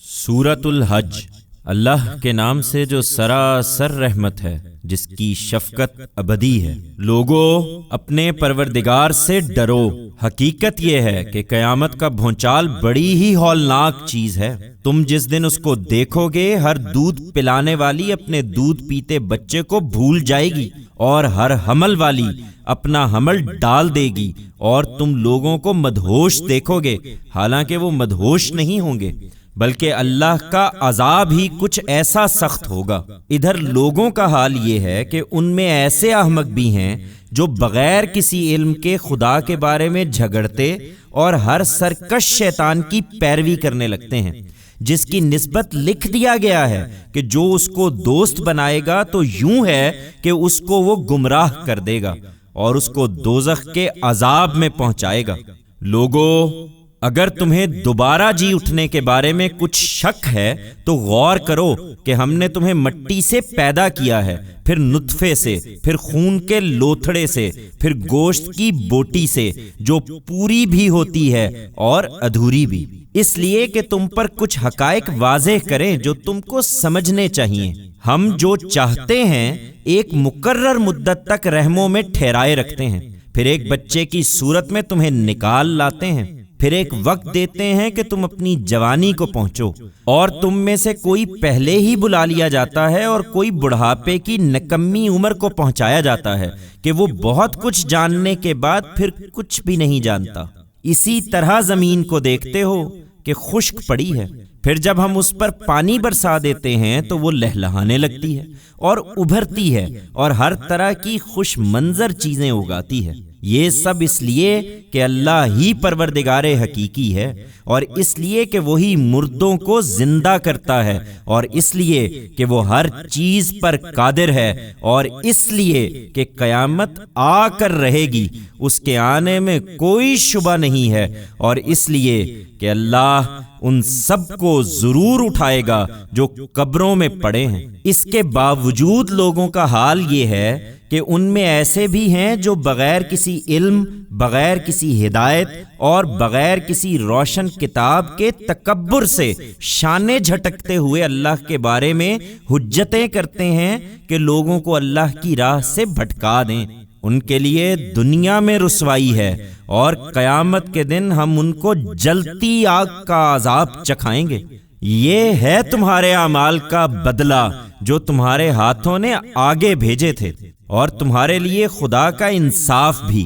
سورۃ الحج۔ اللہ کے نام سے جو سراسر رحمت ہے، جس کی شفقت ابدی ہے۔ لوگو اپنے پروردگار سے ڈرو۔ حقیقت یہ ہے کہ قیامت کا بھونچال بڑی ہی ہولناک چیز ہے۔ تم جس دن اس کو دیکھو گے، ہر دودھ پلانے والی اپنے دودھ پیتے بچے کو بھول جائے گی، اور ہر حمل والی اپنا حمل ڈال دے گی، اور تم لوگوں کو مدہوش دیکھو گے، حالانکہ وہ مدہوش نہیں ہوں گے، بلکہ اللہ کا عذاب ہی کچھ ایسا سخت ہوگا۔ ادھر لوگوں کا حال یہ ہے کہ ان میں ایسے احمق بھی ہیں جو بغیر کسی علم کے خدا کے بارے میں جھگڑتے اور ہر سرکش شیطان کی پیروی کرنے لگتے ہیں، جس کی نسبت لکھ دیا گیا ہے کہ جو اس کو دوست بنائے گا تو یوں ہے کہ اس کو وہ گمراہ کر دے گا اور اس کو دوزخ کے عذاب میں پہنچائے گا۔ لوگو اگر تمہیں دوبارہ جی اٹھنے کے بارے میں کچھ شک ہے تو غور کرو کہ ہم نے تمہیں مٹی سے پیدا کیا ہے، پھر نطفے سے، پھر خون کے لوتھڑے سے، پھر گوشت کی بوٹی سے، جو پوری بھی ہوتی ہے اور ادھوری بھی، اس لیے کہ تم پر کچھ حقائق واضح کریں جو تم کو سمجھنے چاہیے۔ ہم جو چاہتے ہیں ایک مقرر مدت تک رحموں میں ٹھہرائے رکھتے ہیں، پھر ایک بچے کی صورت میں تمہیں نکال لاتے ہیں، پھر ایک وقت دیتے ہیں کہ تم اپنی جوانی کو پہنچو، اور تم میں سے کوئی پہلے ہی بلا لیا جاتا ہے اور کوئی بڑھاپے کی نکمی عمر کو پہنچایا جاتا ہے کہ وہ بہت کچھ جاننے کے بعد پھر کچھ بھی نہیں جانتا۔ اسی طرح زمین کو دیکھتے ہو کہ خشک پڑی ہے، پھر جب ہم اس پر پانی برسا دیتے ہیں تو وہ لہلہانے لگتی ہے اور ابھرتی ہے اور ہر طرح کی خوش منظر چیزیں اگاتی ہے۔ یہ سب اس لیے کہ اللہ ہی پروردگار حقیقی ہے، اور اس لیے کہ وہی مردوں کو زندہ کرتا ہے، اور اس لیے کہ وہ ہر چیز پر قادر ہے، اور اس لیے کہ قیامت آ کر رہے گی، اس کے آنے میں کوئی شبہ نہیں ہے، اور اس لیے کہ اللہ ان سب کو ضرور اٹھائے گا جو قبروں میں پڑے ہیں۔ اس کے باوجود لوگوں کا حال یہ ہے کہ ان میں ایسے بھی ہیں جو بغیر کسی علم، بغیر کسی ہدایت اور بغیر کسی روشن کتاب کے تکبر سے شانے جھٹکتے ہوئے اللہ کے بارے میں حجتیں کرتے ہیں کہ لوگوں کو اللہ کی راہ سے بھٹکا دیں۔ ان کے لیے دنیا میں رسوائی ہے، اور قیامت کے دن ہم ان کو جلتی آگ کا عذاب چکھائیں گے۔ یہ ہے تمہارے اعمال کا بدلہ جو تمہارے ہاتھوں نے آگے بھیجے تھے، اور تمہارے لیے خدا کا انصاف بھی،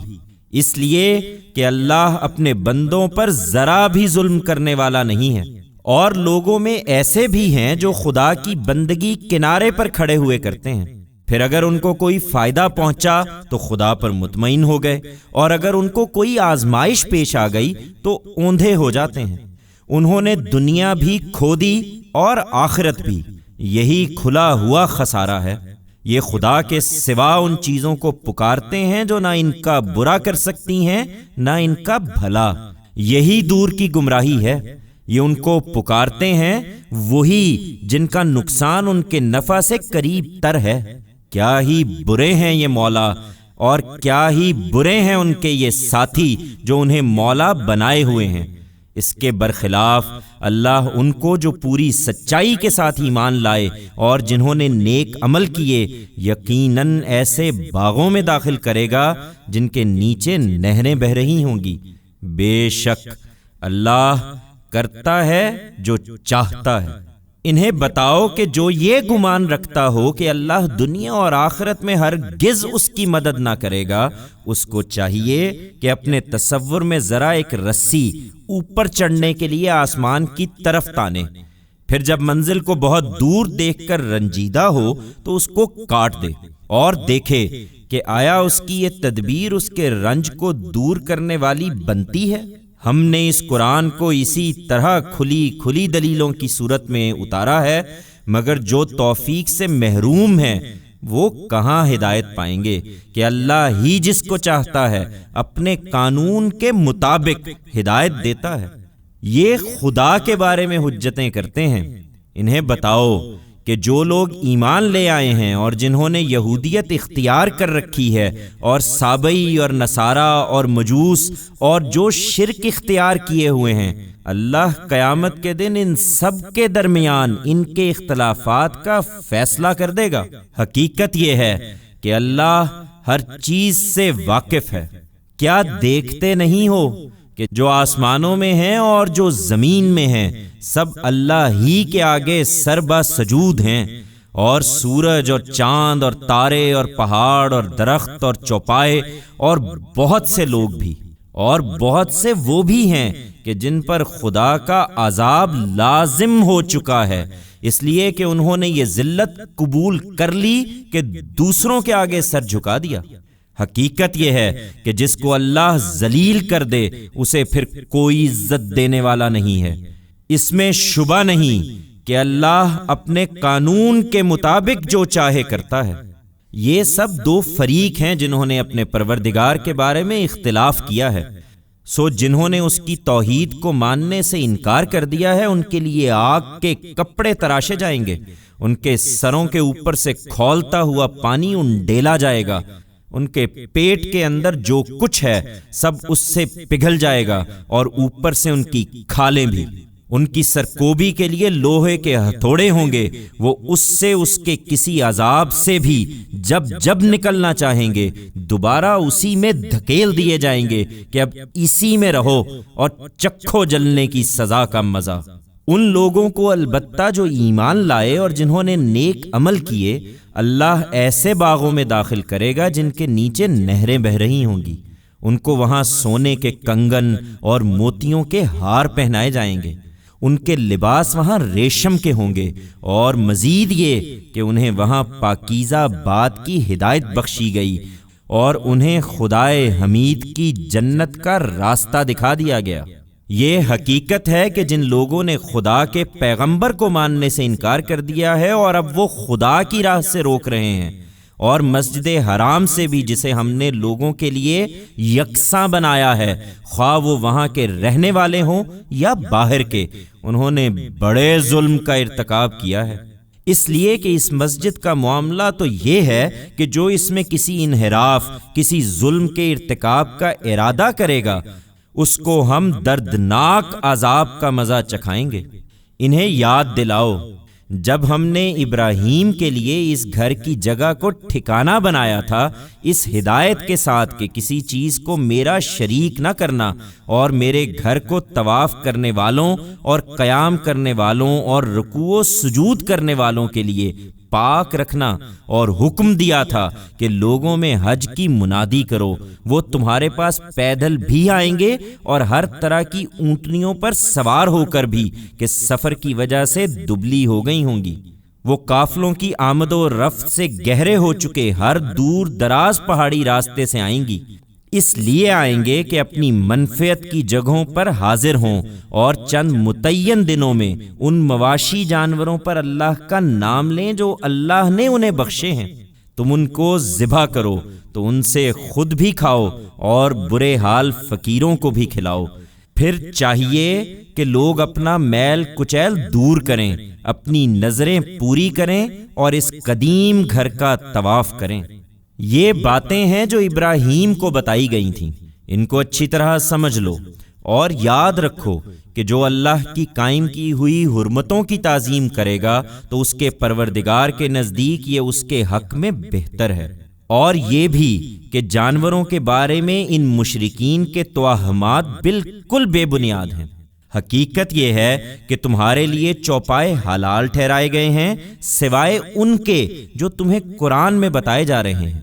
اس لیے کہ اللہ اپنے بندوں پر ذرا بھی ظلم کرنے والا نہیں ہے۔ اور لوگوں میں ایسے بھی ہیں جو خدا کی بندگی کنارے پر کھڑے ہوئے کرتے ہیں، پھر اگر ان کو کوئی فائدہ پہنچا تو خدا پر مطمئن ہو گئے، اور اگر ان کو کوئی آزمائش پیش آ گئی تو اوندھے ہو جاتے ہیں۔ انہوں نے دنیا بھی کھو دی اور آخرت بھی، یہی کھلا ہوا خسارہ ہے۔ یہ خدا کے سوا ان چیزوں کو پکارتے ہیں جو نہ ان کا برا کر سکتی ہیں نہ ان کا بھلا، یہی دور کی گمراہی ہے۔ یہ ان کو پکارتے ہیں وہی جن کا نقصان ان کے نفع سے قریب تر ہے۔ کیا ہی برے ہیں یہ مولا، اور کیا ہی برے ہیں ان کے یہ ساتھی جو انہیں مولا بنائے ہوئے ہیں۔ اس کے برخلاف اللہ ان کو جو پوری سچائی کے ساتھ ایمان لائے اور جنہوں نے نیک عمل کیے، یقیناً ایسے باغوں میں داخل کرے گا جن کے نیچے نہریں بہہ رہی ہوں گی۔ بے شک اللہ کرتا ہے جو چاہتا ہے۔ انہیں بتاؤ کہ جو یہ گمان رکھتا ہو کہ اللہ دنیا اور آخرت میں ہرگز اس کی مدد نہ کرے گا، اس کو چاہیے کہ اپنے تصور میں ذرا ایک رسی اوپر چڑھنے کے لیے آسمان کی طرف تانے، پھر جب منزل کو بہت دور دیکھ کر رنجیدہ ہو تو اس کو کاٹ دے، اور دیکھے کہ آیا اس کی یہ تدبیر اس کے رنج کو دور کرنے والی بنتی ہے۔ ہم نے اس قرآن کو اسی طرح کھلی دلیلوں کی صورت میں اتارا ہے، مگر جو توفیق سے محروم ہیں وہ کہاں ہدایت پائیں گے کہ اللہ ہی جس کو چاہتا ہے اپنے قانون کے مطابق ہدایت دیتا ہے۔ یہ خدا کے بارے میں حجتیں کرتے ہیں، انہیں بتاؤ کہ جو لوگ ایمان لے آئے ہیں اور جنہوں نے یہودیت اختیار کر رکھی ہے اور سابئی اور نصارہ اور مجوس اور جو شرک اختیار کیے ہوئے ہیں، اللہ قیامت کے دن ان سب کے درمیان ان کے اختلافات کا فیصلہ کر دے گا۔ حقیقت یہ ہے کہ اللہ ہر چیز سے واقف ہے۔ کیا دیکھتے نہیں ہو کہ جو آسمانوں میں ہیں اور جو زمین میں ہیں سب اللہ ہی کے آگے سربا سجود ہیں، اور سورج اور چاند اور تارے اور پہاڑ اور درخت اور چوپائے اور بہت سے لوگ بھی، اور بہت سے وہ بھی ہیں کہ جن پر خدا کا عذاب لازم ہو چکا ہے، اس لیے کہ انہوں نے یہ ذلت قبول کر لی کہ دوسروں کے آگے سر جھکا دیا۔ حقیقت یہ ہے کہ جس کو اللہ ذلیل کر دے اسے پھر کوئی عزت دینے والا نہیں ہے۔ اس میں شبہ نہیں کہ اللہ اپنے قانون کے مطابق جو چاہے کرتا ہے۔ یہ سب دو فریق ہیں جنہوں نے اپنے پروردگار کے بارے میں اختلاف کیا ہے، سو جنہوں نے اس کی توحید کو ماننے سے انکار کر دیا ہے ان کے لیے آگ کے کپڑے تراشے جائیں گے، ان کے سروں کے اوپر سے کھولتا ہوا پانی انڈیلا جائے گا، ان کے پیٹ کے اندر جو کچھ ہے سب اس سے پگھل جائے گا، اور اوپر سے ان کی کھالیں بھی۔ ان کی سرکوبی کے لیے لوہے کے ہتھوڑے ہوں گے، وہ اس سے اس کے کسی عذاب سے بھی جب جب نکلنا چاہیں گے دوبارہ اسی میں دھکیل دیے جائیں گے کہ اب اسی میں رہو اور چکھو جلنے کی سزا کا مزہ۔ ان لوگوں کو البتہ جو ایمان لائے اور جنہوں نے نیک عمل کیے، اللہ ایسے باغوں میں داخل کرے گا جن کے نیچے نہریں بہہ رہی ہوں گی، ان کو وہاں سونے کے کنگن اور موتیوں کے ہار پہنائے جائیں گے، ان کے لباس وہاں ریشم کے ہوں گے، اور مزید یہ کہ انہیں وہاں پاکیزہ بات کی ہدایت بخشی گئی اور انہیں خدائے حمید کی جنت کا راستہ دکھا دیا گیا۔ یہ حقیقت ہے کہ جن لوگوں نے خدا کے پیغمبر کو ماننے سے انکار کر دیا ہے اور اب وہ خدا کی راہ سے روک رہے ہیں، اور مسجد حرام سے بھی جسے ہم نے لوگوں کے لیے یکساں بنایا ہے، خواہ وہ وہاں کے رہنے والے ہوں یا باہر کے، انہوں نے بڑے ظلم کا ارتکاب کیا ہے۔ اس لیے کہ اس مسجد کا معاملہ تو یہ ہے کہ جو اس میں کسی انحراف، کسی ظلم کے ارتکاب کا ارادہ کرے گا اس کو ہم دردناک عذاب کا مزہ چکھائیں گے۔ انہیں یاد دلاؤ جب ہم نے ابراہیم کے لیے اس گھر کی جگہ کو ٹھکانہ بنایا تھا، اس ہدایت کے ساتھ کہ کسی چیز کو میرا شریک نہ کرنا، اور میرے گھر کو طواف کرنے والوں اور قیام کرنے والوں اور رکوع و سجود کرنے والوں کے لیے پاک رکھنا، اور حکم دیا تھا کہ لوگوں میں حج کی منادی کرو، وہ تمہارے پاس پیدل بھی آئیں گے اور ہر طرح کی اونٹنیوں پر سوار ہو کر بھی کہ سفر کی وجہ سے دبلی ہو گئی ہوں گی۔ وہ قافلوں کی آمد و رفت سے گہرے ہو چکے ہر دور دراز پہاڑی راستے سے آئیں گی، اس لیے آئیں گے کہ اپنی منفعت کی جگہوں پر حاضر ہوں اور چند متعین دنوں میں ان مواشی جانوروں پر اللہ کا نام لیں جو اللہ نے انہیں بخشے ہیں۔ تم ان کو ذبح کرو تو ان سے خود بھی کھاؤ اور برے حال فقیروں کو بھی کھلاؤ۔ پھر چاہیے کہ لوگ اپنا میل کچیل دور کریں، اپنی نظریں پوری کریں اور اس قدیم گھر کا طواف کریں۔ یہ باتیں ہیں جو ابراہیم کو بتائی گئی تھیں، ان کو اچھی طرح سمجھ لو، اور یاد رکھو کہ جو اللہ کی قائم کی ہوئی حرمتوں کی تعظیم کرے گا تو اس کے پروردگار کے نزدیک یہ اس کے حق میں بہتر ہے۔ اور یہ بھی کہ جانوروں کے بارے میں ان مشرکین کے توہمات بالکل بے بنیاد ہیں۔ حقیقت یہ ہے کہ تمہارے لیے چوپائے حلال ٹھہرائے گئے ہیں سوائے ان کے جو تمہیں قرآن میں بتائے جا رہے ہیں۔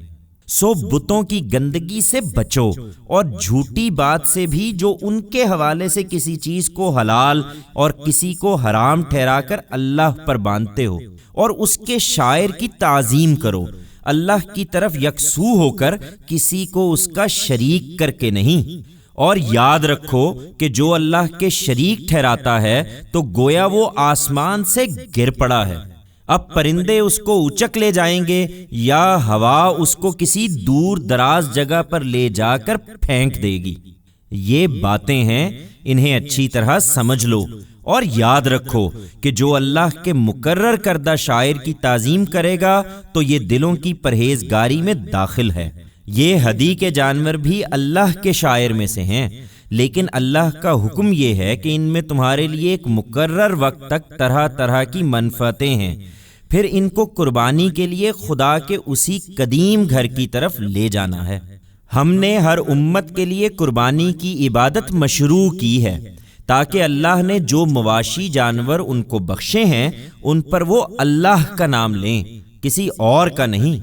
سو بتوں کی گندگی سے بچو اور جھوٹی بات سے بھی جو ان کے حوالے سے کسی چیز کو حلال اور کسی کو حرام ٹھہرا کر اللہ پر باندھتے ہو، اور اس کے شاعر کی تعظیم کرو، اللہ کی طرف یکسو ہو کر، کسی کو اس کا شریک کر کے نہیں۔ اور یاد رکھو کہ جو اللہ کے شریک ٹھہراتا ہے تو گویا وہ آسمان سے گر پڑا ہے، اب پرندے اس کو اچک لے جائیں گے یا ہوا اس کو کسی دور دراز جگہ پر لے جا کر پھینک دے گی۔ یہ باتیں ہیں، انہیں اچھی طرح سمجھ لو اور یاد رکھو کہ جو اللہ کے مقرر کردہ شاعر کی تعظیم کرے گا تو یہ دلوں کی پرہیزگاری میں داخل ہے۔ یہ ہدی کے جانور بھی اللہ کے شاعر میں سے ہیں، لیکن اللہ کا حکم یہ ہے کہ ان میں تمہارے لیے ایک مقرر وقت تک طرح طرح کی منفعتیں ہیں، پھر ان کو قربانی کے لیے خدا کے اسی قدیم گھر کی طرف لے جانا ہے۔ ہم نے ہر امت کے لیے قربانی کی عبادت مشروع کی ہے تاکہ اللہ نے جو مواشی جانور ان کو بخشے ہیں ان پر وہ اللہ کا نام لیں، کسی اور کا نہیں۔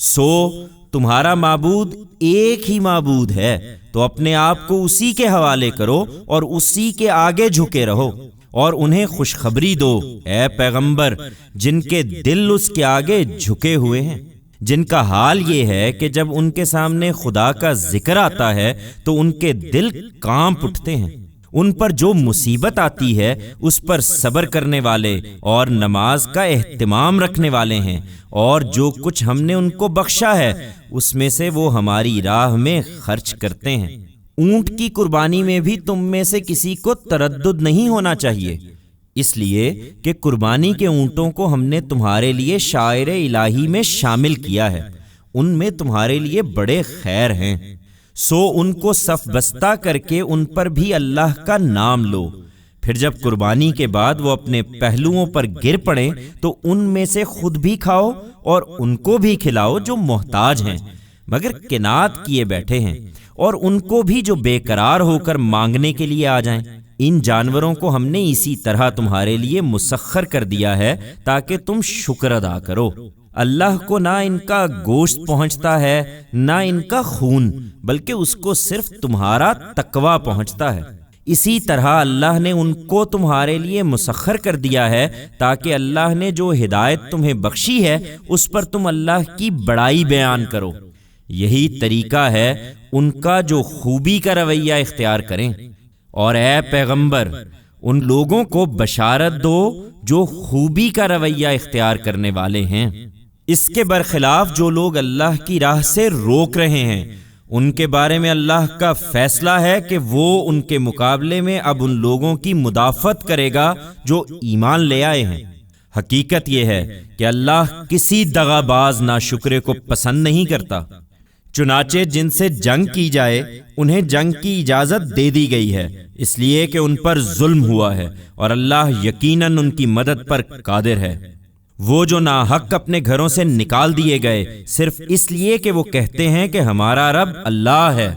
سو تمہارا معبود ایک ہی معبود ہے، تو اپنے آپ کو اسی کے حوالے کرو اور اسی کے آگے جھکے رہو، اور انہیں خوشخبری دو اے پیغمبر جن کے دل اس کے آگے جھکے ہوئے ہیں، جن کا حال یہ ہے کہ جب ان کے سامنے خدا کا ذکر آتا ہے تو ان کے دل کانپ اٹھتے ہیں۔ ان پر جو مصیبت آتی ہے اس پر صبر کرنے والے اور نماز کا اہتمام رکھنے والے ہیں، اور جو کچھ ہم نے ان کو بخشا ہے اس میں سے وہ ہماری راہ میں خرچ کرتے ہیں۔ اونٹ کی قربانی میں بھی تم میں سے کسی کو تردد نہیں ہونا چاہیے، اس لیے کہ قربانی کے اونٹوں کو ہم نے تمہارے لیے شاعر الہی میں شامل کیا ہے، ان میں تمہارے لیے بڑے خیر ہیں۔ سو ان کو صف بستہ کر کے ان پر بھی اللہ کا نام لو، پھر جب قربانی کے بعد وہ اپنے پہلوؤں پر گر پڑیں تو ان میں سے خود بھی کھاؤ اور ان کو بھی کھلاؤ جو محتاج ہیں مگر کنات کیے بیٹھے ہیں، اور ان کو بھی جو بے قرار ہو کر مانگنے کے لیے آ جائیں۔ ان جانوروں کو ہم نے اسی طرح تمہارے لیے مسخر کر دیا ہے تاکہ تم شکر ادا کرو۔ اللہ کو نہ ان کا گوشت پہنچتا ہے نہ ان کا خون، بلکہ اس کو صرف تمہارا تقوی پہنچتا ہے۔ اسی طرح اللہ نے ان کو تمہارے لیے مسخر کر دیا ہے تاکہ اللہ نے جو ہدایت تمہیں بخشی ہے اس پر تم اللہ کی بڑائی بیان کرو۔ یہی طریقہ ہے ان کا جو خوبی کا رویہ اختیار کریں، اور اے پیغمبر ان لوگوں کو بشارت دو جو خوبی کا رویہ اختیار کرنے والے ہیں۔ اس کے برخلاف جو لوگ اللہ کی راہ سے روک رہے ہیں ان کے بارے میں اللہ کا فیصلہ ہے کہ وہ ان کے مقابلے میں اب ان لوگوں کی مدافعت کرے گا جو ایمان لے آئے ہیں۔ حقیقت یہ ہے کہ اللہ کسی دغا باز ناشکرے کو پسند نہیں کرتا۔ چنانچہ جن سے جنگ کی جائے انہیں جنگ کی اجازت دے دی گئی ہے، اس لیے کہ ان پر ظلم ہوا ہے، اور اللہ یقیناً ان کی مدد پر قادر ہے۔ وہ جو ناحق اپنے گھروں سے نکال دیے گئے صرف اس لیے کہ وہ کہتے ہیں کہ ہمارا رب اللہ ہے،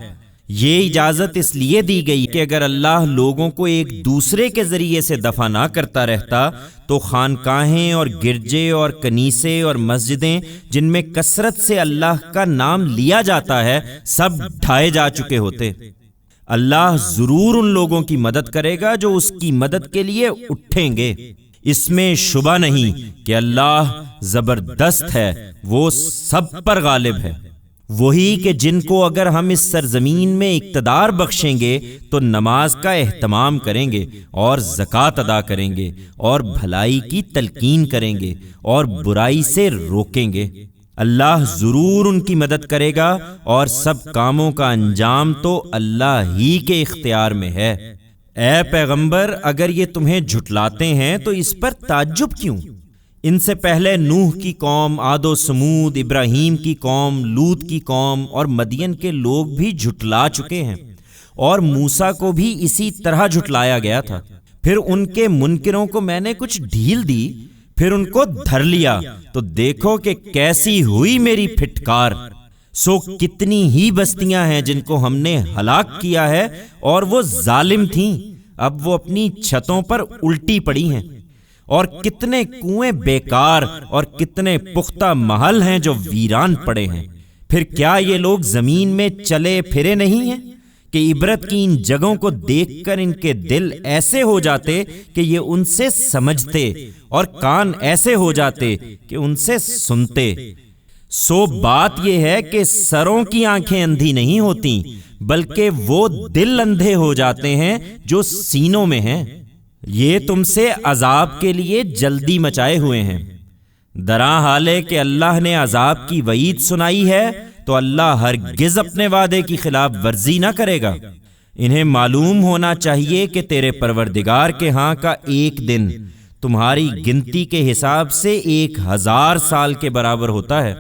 یہ اجازت اس لیے دی گئی کہ اگر اللہ لوگوں کو ایک دوسرے کے ذریعے سے دفع نہ کرتا رہتا تو خانقاہیں اور گرجے اور کنیسے اور مسجدیں جن میں کثرت سے اللہ کا نام لیا جاتا ہے سب ڈھائے جا چکے ہوتے۔ اللہ ضرور ان لوگوں کی مدد کرے گا جو اس کی مدد کے لیے اٹھیں گے۔ اس میں شبہ نہیں کہ اللہ زبردست ہے، وہ سب پر غالب ہے۔ وہی کہ جن کو اگر ہم اس سرزمین میں اقتدار بخشیں گے تو نماز کا اہتمام کریں گے اور زکوٰۃ ادا کریں گے اور بھلائی کی تلقین کریں گے اور برائی سے روکیں گے۔ اللہ ضرور ان کی مدد کرے گا، اور سب کاموں کا انجام تو اللہ ہی کے اختیار میں ہے۔ اے پیغمبر اگر یہ تمہیں جھٹلاتے ہیں تو اس پر تعجب کیوں؟ ان سے پہلے نوح کی قوم، عاد و سمود، ابراہیم کی قوم، لوط کی قوم اور مدین کے لوگ بھی جھٹلا چکے ہیں، اور موسیٰ کو بھی اسی طرح جھٹلایا گیا تھا۔ پھر ان کے منکروں کو میں نے کچھ ڈھیل دی، پھر ان کو دھر لیا، تو دیکھو کہ کیسی ہوئی میری پھٹکار۔ سو کتنی ہی بستیاں ہیں جن کو ہم نے ہلاک کیا ہے اور وہ ظالم تھیں، اب وہ اپنی چھتوں پر الٹی پڑی ہیں، اور کتنے کنویں بیکار اور کتنے پختہ محل ہیں جو ویران پڑے ہیں۔ پھر کیا یہ لوگ زمین میں چلے پھرے نہیں ہیں کہ عبرت کی ان جگہوں کو دیکھ کر ان کے دل ایسے ہو جاتے کہ یہ ان سے سمجھتے، اور کان ایسے ہو جاتے کہ ان سے سنتے۔ سو بات یہ ہے کہ سروں کی آنکھیں اندھی نہیں ہوتی بلکہ وہ دل اندھے ہو جاتے ہیں جو سینوں میں ہیں۔ یہ تم سے عذاب کے لیے جلدی مچائے ہوئے ہیں، دراں حال ہے کہ اللہ نے عذاب کی وعید سنائی ہے تو اللہ ہرگز اپنے وعدے کی خلاف ورزی نہ کرے گا۔ انہیں معلوم ہونا چاہیے کہ تیرے پروردگار کے ہاں کا ایک دن تمہاری گنتی کے حساب سے 1000 سال کے برابر ہوتا ہے،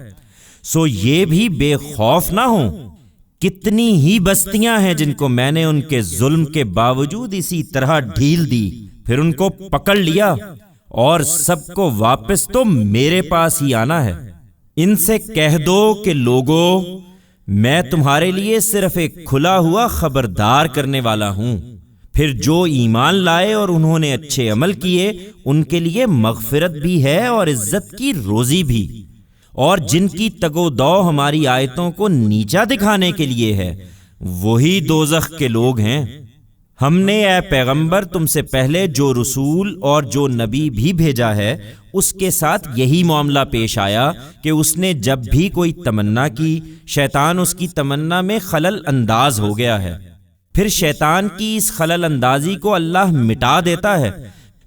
سو یہ بھی بے خوف نہ ہوں۔ کتنی ہی بستیاں ہیں جن کو میں نے ان کے ظلم کے باوجود اسی طرح ڈھیل دی، پھر ان کو پکڑ لیا، اور سب کو واپس تو میرے پاس ہی آنا ہے۔ ان سے کہہ دو کہ لوگو، میں تمہارے لیے صرف ایک کھلا ہوا خبردار کرنے والا ہوں، پھر جو ایمان لائے اور انہوں نے اچھے عمل کیے ان کے لیے مغفرت بھی ہے اور عزت کی روزی بھی، اور جن کی تگ و دو ہماری آیتوں کو نیچا دکھانے کے لیے ہے وہی دوزخ کے لوگ ہیں۔ ہم نے اے پیغمبر تم سے پہلے جو رسول اور جو نبی بھی بھیجا ہے اس کے ساتھ یہی معاملہ پیش آیا کہ اس نے جب بھی کوئی تمنا کی شیطان اس کی تمنا میں خلل انداز ہو گیا ہے، پھر شیطان کی اس خلل اندازی کو اللہ مٹا دیتا ہے،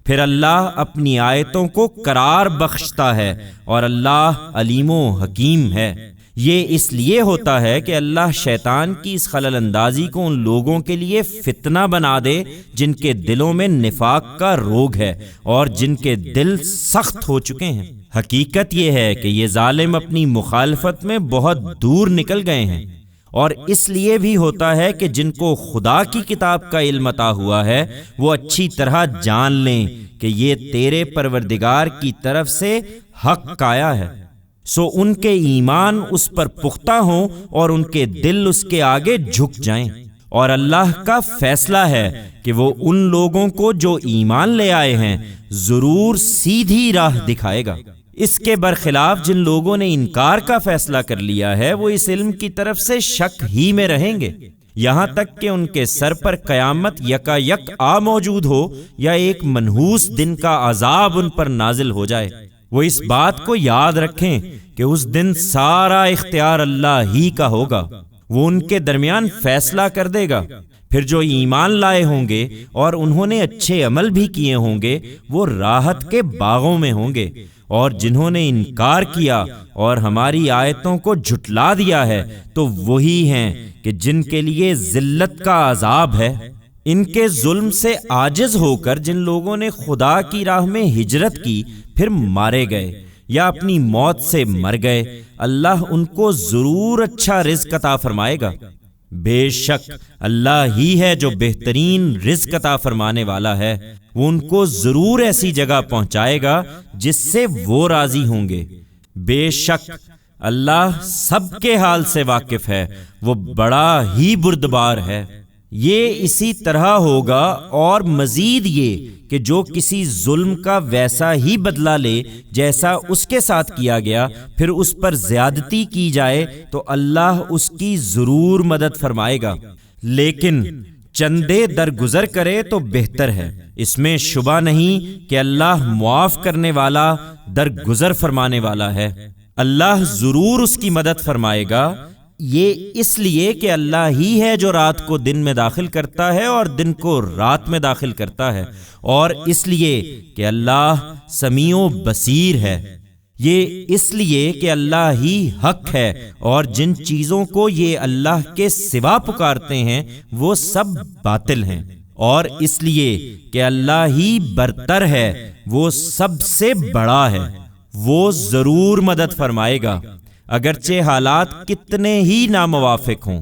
پھر اللہ اپنی آیتوں کو قرار بخشتا ہے، اور اللہ علیم و حکیم ہے۔ یہ اس لیے ہوتا ہے کہ اللہ شیطان کی اس خلل اندازی کو ان لوگوں کے لیے فتنہ بنا دے جن کے دلوں میں نفاق کا روگ ہے اور جن کے دل سخت ہو چکے ہیں۔ حقیقت یہ ہے کہ یہ ظالم اپنی مخالفت میں بہت دور نکل گئے ہیں، اور اس لیے بھی ہوتا ہے کہ جن کو خدا کی کتاب کا علم عطا ہوا ہے وہ اچھی طرح جان لیں کہ یہ تیرے پروردگار کی طرف سے حق آیا ہے، سو ان کے ایمان اس پر پختہ ہوں اور ان کے دل اس کے آگے جھک جائیں۔ اور اللہ کا فیصلہ ہے کہ وہ ان لوگوں کو جو ایمان لے آئے ہیں ضرور سیدھی راہ دکھائے گا۔ اس کے برخلاف جن لوگوں نے انکار کا فیصلہ کر لیا ہے وہ اس علم کی طرف سے شک ہی میں رہیں گے، یہاں تک کہ ان کے سر پر قیامت یکا یک آ موجود ہو یا ایک منحوس دن کا عذاب ان پر نازل ہو جائے۔ وہ اس بات کو یاد رکھیں کہ اس دن سارا اختیار اللہ ہی کا ہوگا، وہ ان کے درمیان فیصلہ کر دے گا۔ پھر جو ایمان لائے ہوں گے اور انہوں نے اچھے عمل بھی کیے ہوں گے وہ راحت کے باغوں میں ہوں گے، اور جنہوں نے انکار کیا اور ہماری آیتوں کو جھٹلا دیا ہے تو وہی ہیں کہ جن کے لیے ذلت کا عذاب ہے۔ ان کے ظلم سے عاجز ہو کر جن لوگوں نے خدا کی راہ میں ہجرت کی پھر مارے گئے یا اپنی موت سے مر گئے، اللہ ان کو ضرور اچھا رزق عطا فرمائے گا۔ بے شک اللہ ہی ہے جو بہترین رزق عطا فرمانے والا ہے، وہ ان کو ضرور ایسی جگہ پہنچائے گا جس سے وہ راضی ہوں گے۔ بے شک اللہ سب کے حال سے واقف ہے، وہ بڑا ہی بردبار ہے۔ یہ اسی طرح ہوگا، اور مزید یہ کہ جو کسی ظلم کا ویسا ہی بدلہ لے جیسا اس کے ساتھ کیا گیا پھر اس پر زیادتی کی جائے تو اللہ اس کی ضرور مدد فرمائے گا، لیکن چندے درگزر کرے تو بہتر ہے۔ اس میں شبہ نہیں کہ اللہ معاف کرنے والا درگزر فرمانے والا ہے۔ اللہ ضرور اس کی مدد فرمائے گا، یہ اس لیے کہ اللہ ہی ہے جو رات کو دن میں داخل کرتا ہے اور دن کو رات میں داخل کرتا ہے، اور اس لیے کہ اللہ سمیع و بصیر ہے۔ یہ اس لیے کہ اللہ ہی حق ہے، اور جن چیزوں کو یہ اللہ کے سوا پکارتے ہیں وہ سب باطل ہیں، اور اس لیے کہ اللہ ہی برتر ہے، وہ سب سے بڑا ہے، وہ ضرور مدد فرمائے گا اگرچہ حالات کتنے ہی ناموافق ہوں۔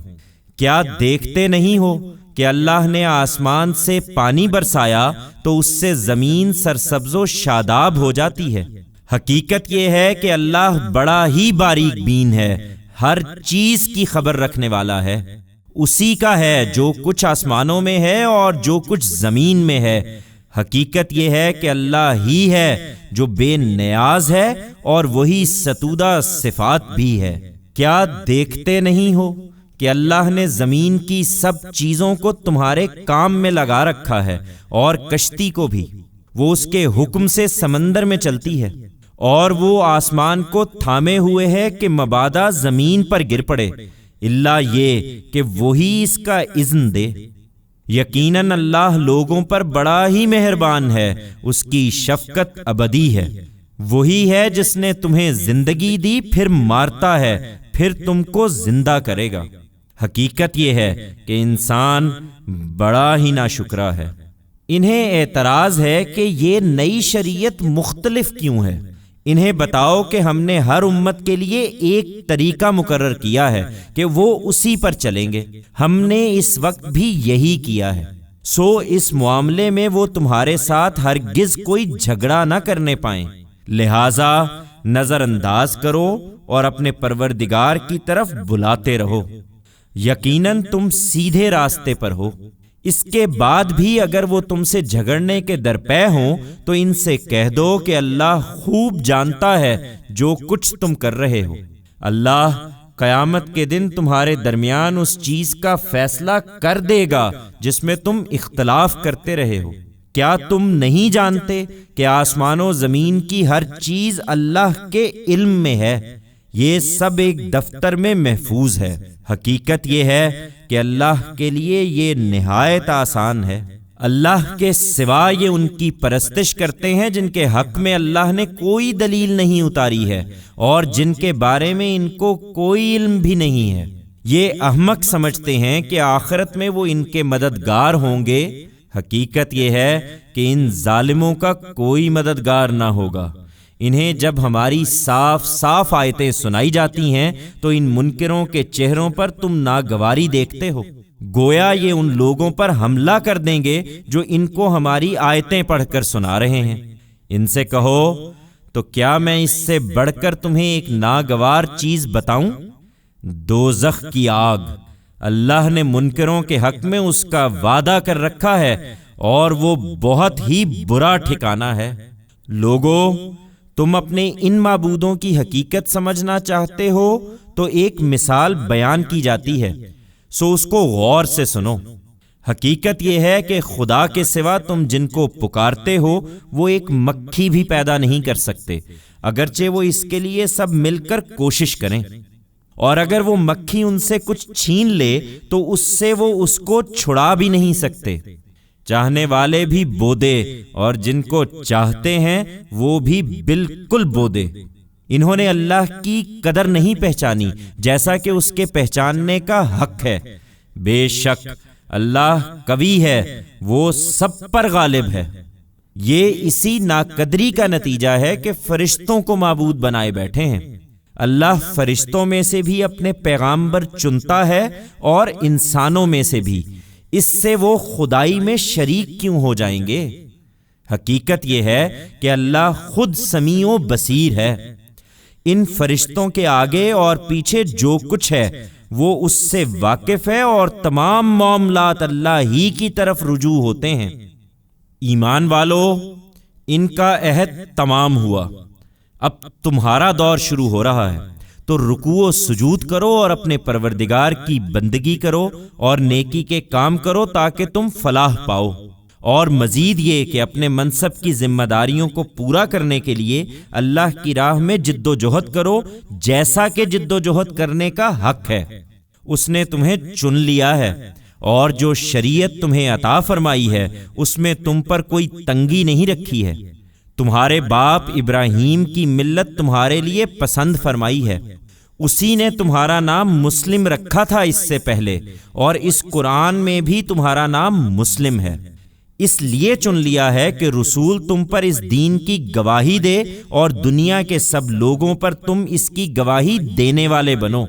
کیا دیکھتے نہیں ہو کہ اللہ نے آسمان سے پانی برسایا تو اس سے زمین سرسبز و شاداب ہو جاتی ہے۔ حقیقت یہ ہے کہ اللہ بڑا ہی باریک بین ہے، ہر چیز کی خبر رکھنے والا ہے۔ اسی کا ہے جو کچھ آسمانوں میں ہے اور جو کچھ زمین میں ہے۔ حقیقت یہ ہے کہ اللہ ہی ہے جو بے نیاز ہے، اور وہی ستودہ صفات بھی ہے۔ کیا دیکھتے نہیں ہو کہ اللہ نے زمین کی سب چیزوں کو تمہارے کام میں لگا رکھا ہے، اور کشتی کو بھی، وہ اس کے حکم سے سمندر میں چلتی ہے، اور وہ آسمان کو تھامے ہوئے ہے کہ مبادا زمین پر گر پڑے، الا یہ کہ وہی اس کا اذن دے۔ یقیناً اللہ لوگوں پر بڑا ہی مہربان ہے، اس کی شفقت ابدی ہے۔ وہی ہے جس نے تمہیں زندگی دی پھر مارتا ہے پھر تم کو زندہ کرے گا۔ حقیقت یہ ہے کہ انسان بڑا ہی ناشکرا ہے۔ انہیں اعتراض ہے کہ یہ نئی شریعت مختلف کیوں ہے۔ انہیں بتاؤ کہ ہم نے ہر امت کے لیے ایک طریقہ مقرر کیا ہے کہ وہ اسی پر چلیں گے، ہم نے اس وقت بھی یہی کیا ہے، سو اس معاملے میں وہ تمہارے ساتھ ہرگز کوئی جھگڑا نہ کرنے پائیں، لہٰذا نظر انداز کرو اور اپنے پروردگار کی طرف بلاتے رہو، یقیناً تم سیدھے راستے پر ہو۔ اس کے بعد بھی اگر وہ تم سے جھگڑنے کے درپے ہوں تو ان سے کہہ دو کہ اللہ خوب جانتا ہے جو کچھ تم کر رہے ہو۔ اللہ قیامت کے دن تمہارے درمیان اس چیز کا فیصلہ کر دے گا جس میں تم اختلاف کرتے رہے ہو۔ کیا تم نہیں جانتے کہ آسمان و زمین کی ہر چیز اللہ کے علم میں ہے، یہ سب ایک دفتر میں محفوظ ہے۔ حقیقت یہ ہے کہ اللہ کے لیے یہ نہایت آسان ہے۔ اللہ کے سوا یہ ان کی پرستش کرتے ہیں جن کے حق میں اللہ نے کوئی دلیل نہیں اتاری ہے اور جن کے بارے میں ان کو کوئی علم بھی نہیں ہے۔ یہ احمق سمجھتے ہیں کہ آخرت میں وہ ان کے مددگار ہوں گے، حقیقت یہ ہے کہ ان ظالموں کا کوئی مددگار نہ ہوگا۔ انہیں جب ہماری صاف صاف آیتیں سنائی جاتی ہیں تو ان منکروں کے چہروں پر تم ناگواری دیکھتے ہو، گویا یہ ان لوگوں پر حملہ کر دیں گے جو ان کو ہماری آیتیں پڑھ کر سنا رہے ہیں۔ ان سے کہو تو کیا میں اس سے بڑھ کر تمہیں ایک ناگوار چیز بتاؤں؟ دوزخ کی آگ۔ اللہ نے منکروں کے حق میں اس کا وعدہ کر رکھا ہے اور وہ بہت ہی برا ٹھکانہ ہے۔ لوگو، تم اپنے ان معبودوں کی حقیقت سمجھنا چاہتے ہو تو ایک مثال بیان کی جاتی ہے، سو اس کو غور سے سنو۔ حقیقت یہ ہے کہ خدا کے سوا تم جن کو پکارتے ہو وہ ایک مکھی بھی پیدا نہیں کر سکتے، اگرچہ وہ اس کے لیے سب مل کر کوشش کریں، اور اگر وہ مکھی ان سے کچھ چھین لے تو اس سے وہ اس کو چھڑا بھی نہیں سکتے۔ چاہنے والے بھی بودے اور جن کو چاہتے ہیں وہ بھی بالکل بودے۔ انہوں نے اللہ کی قدر نہیں پہچانی جیسا کہ اس کے پہچاننے کا حق ہے۔ بے شک اللہ قوی ہے، وہ سب پر غالب ہے۔ یہ اسی ناقدری کا نتیجہ ہے کہ فرشتوں کو معبود بنائے بیٹھے ہیں۔ اللہ فرشتوں میں سے بھی اپنے پیغامبر چنتا ہے اور انسانوں میں سے بھی، اس سے وہ خدائی میں شریک کیوں ہو جائیں گے؟ حقیقت یہ ہے کہ اللہ خود سمیع و بصیر ہے۔ ان فرشتوں کے آگے اور پیچھے جو کچھ ہے وہ اس سے واقف ہے اور تمام معاملات اللہ ہی کی طرف رجوع ہوتے ہیں۔ ایمان والو، ان کا عہد تمام ہوا، اب تمہارا دور شروع ہو رہا ہے، تو رکوع و سجود کرو اور اپنے پروردگار کی بندگی کرو اور نیکی کے کام کرو تاکہ تم فلاح پاؤ، اور مزید یہ کہ اپنے منصب کی ذمہ داریوں کو پورا کرنے کے لیے اللہ کی راہ میں جد و جہد کرو جیسا کہ جد و جہد کرنے کا حق ہے۔ اس نے تمہیں چن لیا ہے اور جو شریعت تمہیں عطا فرمائی ہے اس میں تم پر کوئی تنگی نہیں رکھی ہے۔ تمہارے باپ ابراہیم کی ملت تمہارے لیے پسند فرمائی ہے، اسی نے تمہارا نام مسلم رکھا تھا اس سے پہلے، اور اس قرآن میں بھی تمہارا نام مسلم ہے۔ اس لیے چن لیا ہے کہ رسول تم پر اس دین کی گواہی دے اور دنیا کے سب لوگوں پر تم اس کی گواہی دینے والے بنو۔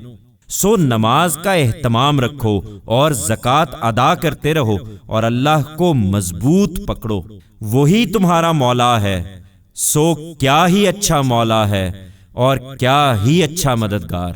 سو نماز کا اہتمام رکھو اور زکوٰۃ ادا کرتے رہو اور اللہ کو مضبوط پکڑو، وہی تمہارا مولا ہے، سو کیا ہی اچھا مولا ہے اور کیا ہی اچھا مددگار۔